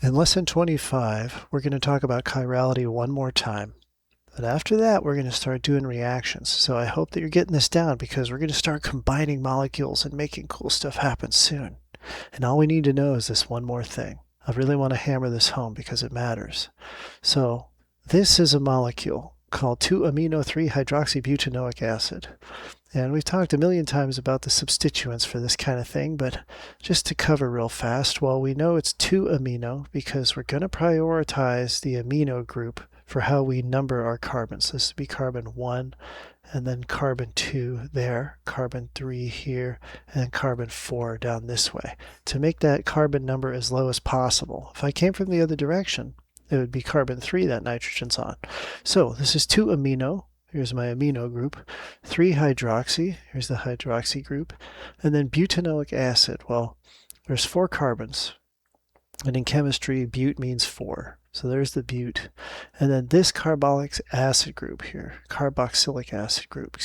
In lesson 25, we're going to talk about chirality one more time. But after that, we're going to start doing reactions. So I hope that you're getting this down because we're going to start combining molecules and making cool stuff happen soon. And all we need to know is this one more thing. I really want to hammer this home because it matters. So this is a molecule called 2-amino-3-hydroxybutanoic acid. And we've talked a million times about the substituents for this kind of thing, but just to cover real fast, well, we know it's 2-amino because we're going to prioritize the amino group for how we number our carbons. This would be carbon 1, and then carbon 2 there, carbon 3 here, and carbon 4 down this way, to make that carbon number as low as possible. If I came from the other direction, it would be carbon 3 that nitrogen's on. So this is 2-amino. Here's my amino group. 3-hydroxy, here's the hydroxy group. And then butanoic acid. Well, there's 4 carbons. And in chemistry, but means 4. So there's the but. And then this carboxylic acid group here, carboxylic acid group,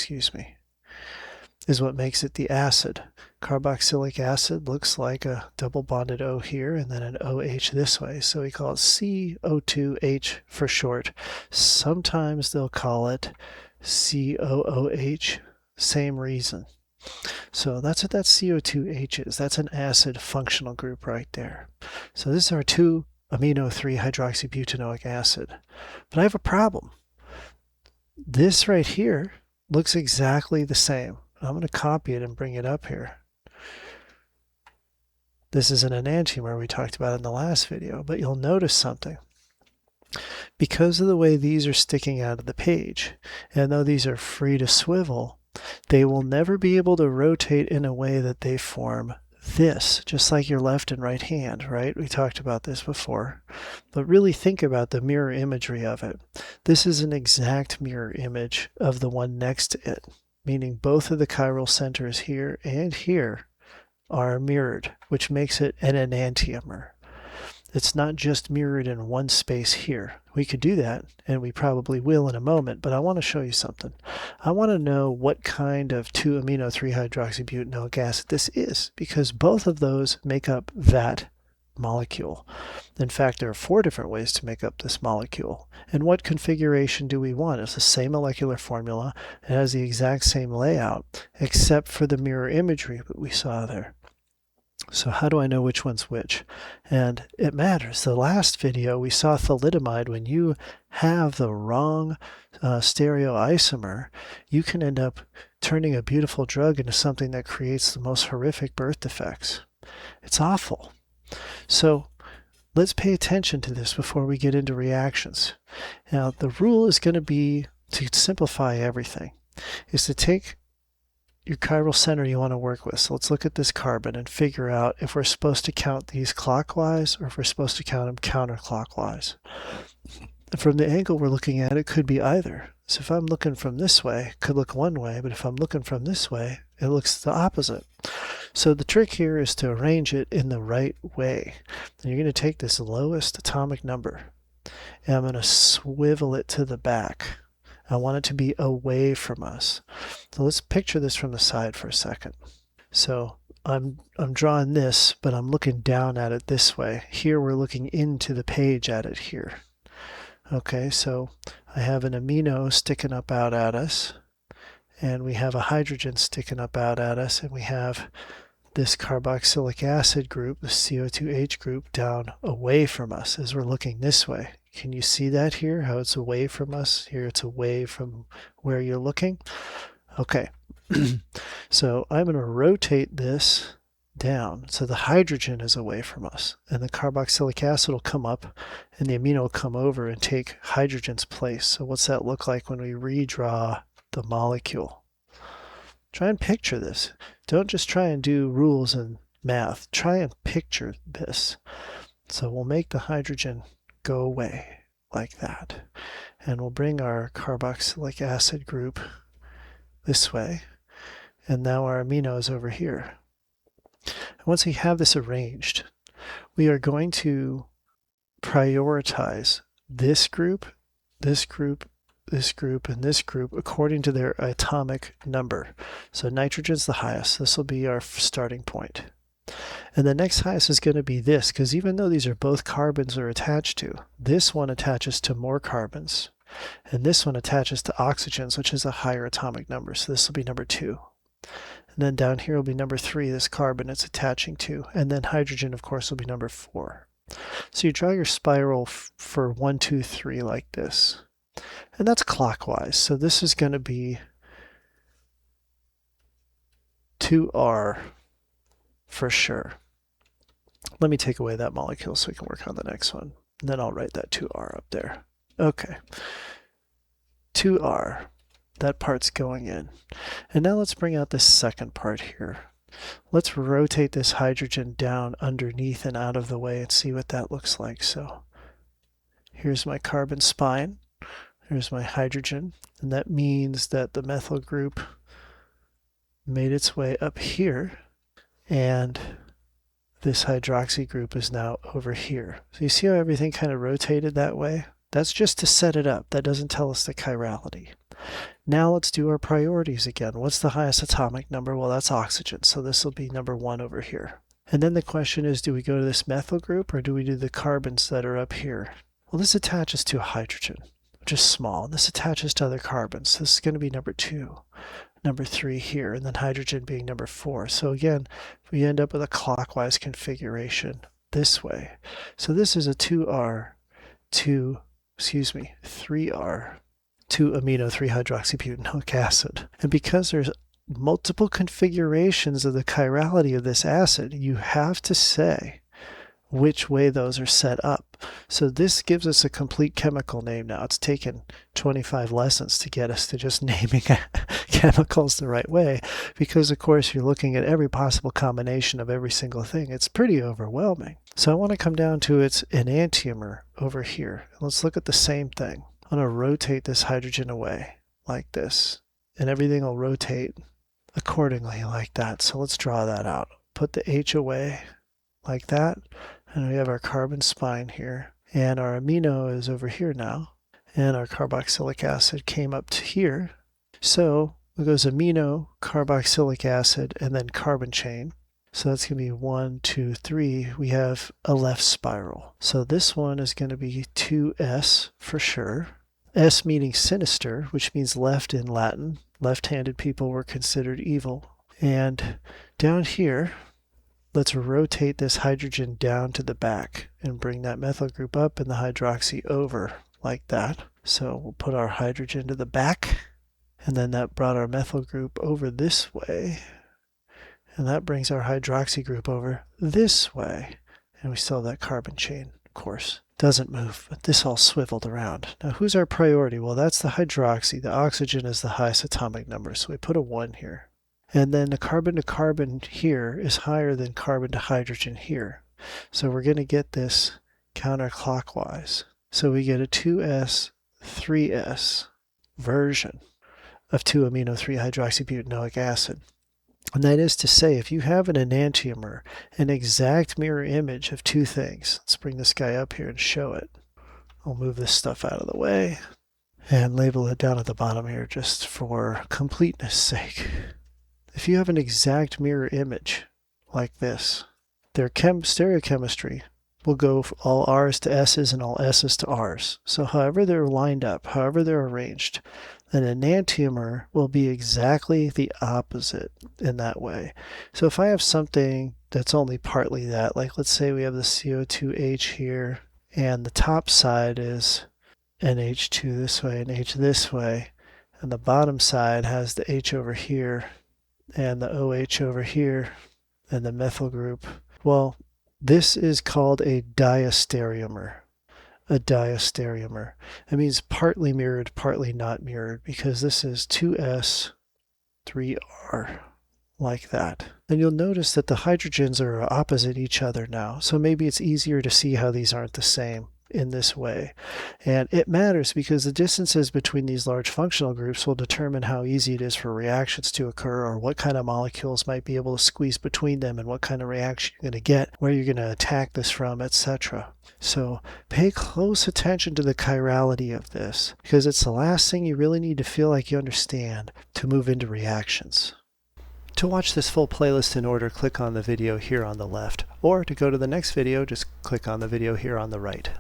is what makes it the acid. Carboxylic acid looks like a double bonded O here and then an OH this way, so we call it CO2H for short. Sometimes they'll call it COOH, same reason. So that's what that CO2H is. That's an acid functional group right there. So this is our 2-amino-3-hydroxybutanoic acid. But I have a problem. This right here looks exactly the same. I'm going to copy it and bring it up here. This is an enantiomer we talked about in the last video, but you'll notice something. Because of the way these are sticking out of the page, and though these are free to swivel, they will never be able to rotate in a way that they form this, just like your left and right hand, right? We talked about this before. But really think about the mirror imagery of it. This is an exact mirror image of the one next to it, meaning both of the chiral centers here and here are mirrored, which makes it an enantiomer. It's not just mirrored in one space here. We could do that, and we probably will in a moment, but I want to show you something. I want to know what kind of 2-amino-3-hydroxybutanoic acid this is, because both of those make up that molecule. In fact, there are 4 different ways to make up this molecule. And what configuration do we want? It's the same molecular formula. It has the exact same layout, except for the mirror imagery that we saw there. So how do I know which one's which? And it matters. The last video we saw thalidomide. When you have the wrong stereoisomer, you can end up turning a beautiful drug into something that creates the most horrific birth defects. It's awful. So let's pay attention to this before we get into reactions. Now the rule is going to be, to simplify everything, is to take your chiral center you want to work with. So let's look at this carbon and figure out if we're supposed to count these clockwise or if we're supposed to count them counterclockwise. From the angle we're looking at, it could be either. So if I'm looking from this way, it could look one way, but if I'm looking from this way, it looks the opposite. So the trick here is to arrange it in the right way. And you're going to take this lowest atomic number, and I'm going to swivel it to the back. I want it to be away from us. So let's picture this from the side for a second. So I'm drawing this, but I'm looking down at it this way. Here we're looking into the page at it here. Okay, so I have an amino sticking up out at us, and we have a hydrogen sticking up out at us, and we have this carboxylic acid group, the CO2H group, down away from us as we're looking this way. Can you see that here, how it's away from us? Here it's away from where you're looking. Okay, so I'm going to rotate this down so the hydrogen is away from us, and the carboxylic acid will come up and the amino will come over and take hydrogen's place. So what's that look like when we redraw the molecule? Try and picture this. Don't just try and do rules and math. Try and picture this. So we'll make the hydrogen go away like that, and we'll bring our carboxylic acid group this way, and now our amino is over here. And once we have this arranged, we are going to prioritize this group, this group, this group, and this group according to their atomic number. So nitrogen's the highest. This will be our starting point. And the next highest is going to be this, because even though these are both carbons are attached to, this one attaches to more carbons, and this one attaches to oxygens, which is a higher atomic number. So this will be number 2. And then down here will be number 3, this carbon it's attaching to. And then hydrogen, of course, will be number 4. So you draw your spiral for 1, 2, 3 like this. And that's clockwise. So this is going to be 2R for sure. Let me take away that molecule so we can work on the next one. And then I'll write that 2R up there. Okay. 2R. That part's going in. And now let's bring out this second part here. Let's rotate this hydrogen down underneath and out of the way and see what that looks like. So here's my carbon spine. Here's my hydrogen. And that means that the methyl group made its way up here. And this hydroxy group is now over here. So you see how everything kind of rotated that way? That's just to set it up. That doesn't tell us the chirality. Now let's do our priorities again. What's the highest atomic number? Well, that's oxygen. So this will be number 1 over here. And then the question is, do we go to this methyl group or do we do the carbons that are up here? Well, this attaches to a hydrogen, which is small. This attaches to other carbons. So this is going to be number 2, number 3 here, and then hydrogen being number 4. So again, we end up with a clockwise configuration this way. So this is a 3R, 2-amino-3-hydroxybutanoic acid. And because there's multiple configurations of the chirality of this acid, you have to say which way those are set up. So this gives us a complete chemical name now. It's taken 25 lessons to get us to just naming chemicals the right way, because of course you're looking at every possible combination of every single thing. It's pretty overwhelming. So I want to come down to its enantiomer over here. Let's look at the same thing. I'm going to rotate this hydrogen away like this, and everything will rotate accordingly like that. So let's draw that out. Put the H away like that, and we have our carbon spine here, and our amino is over here now, and our carboxylic acid came up to here. So it goes amino, carboxylic acid, and then carbon chain. So that's going to be 1, 2, 3. We have a left spiral. So this one is going to be 2S for sure. S meaning sinister, which means left in Latin. Left-handed people were considered evil. And down here, let's rotate this hydrogen down to the back and bring that methyl group up and the hydroxy over like that. So we'll put our hydrogen to the back, and then that brought our methyl group over this way. And that brings our hydroxy group over this way. And we still have that carbon chain, of course. Doesn't move, but this all swiveled around. Now, who's our priority? Well, that's the hydroxy. The oxygen is the highest atomic number, so we put a 1 here. And then the carbon to carbon here is higher than carbon to hydrogen here. So we're going to get this counterclockwise. So we get a 2S, 3S version of 2-amino-3-hydroxybutanoic acid. And that is to say, if you have an enantiomer, an exact mirror image of two things. Let's bring this guy up here and show it. I'll move this stuff out of the way and label it down at the bottom here just for completeness sake. If you have an exact mirror image like this, their stereochemistry will go all R's to S's and all S's to R's. So however they're lined up, however they're arranged, an enantiomer will be exactly the opposite in that way. So if I have something that's only partly that, like let's say we have the CO2H here, and the top side is NH2 this way and H this way, and the bottom side has the H over here and the OH over here and the methyl group. Well, this is called a diastereomer. A diastereomer. It means partly mirrored, partly not mirrored, because this is 2S, 3R, like that. And you'll notice that the hydrogens are opposite each other now, so maybe it's easier to see how these aren't the same in this way. And it matters because the distances between these large functional groups will determine how easy it is for reactions to occur, or what kind of molecules might be able to squeeze between them, and what kind of reaction you're going to get, where you're going to attack this from, etc. So pay close attention to the chirality of this, because it's the last thing you really need to feel like you understand to move into reactions. To watch this full playlist in order, click on the video here on the left, or to go to the next video, just click on the video here on the right.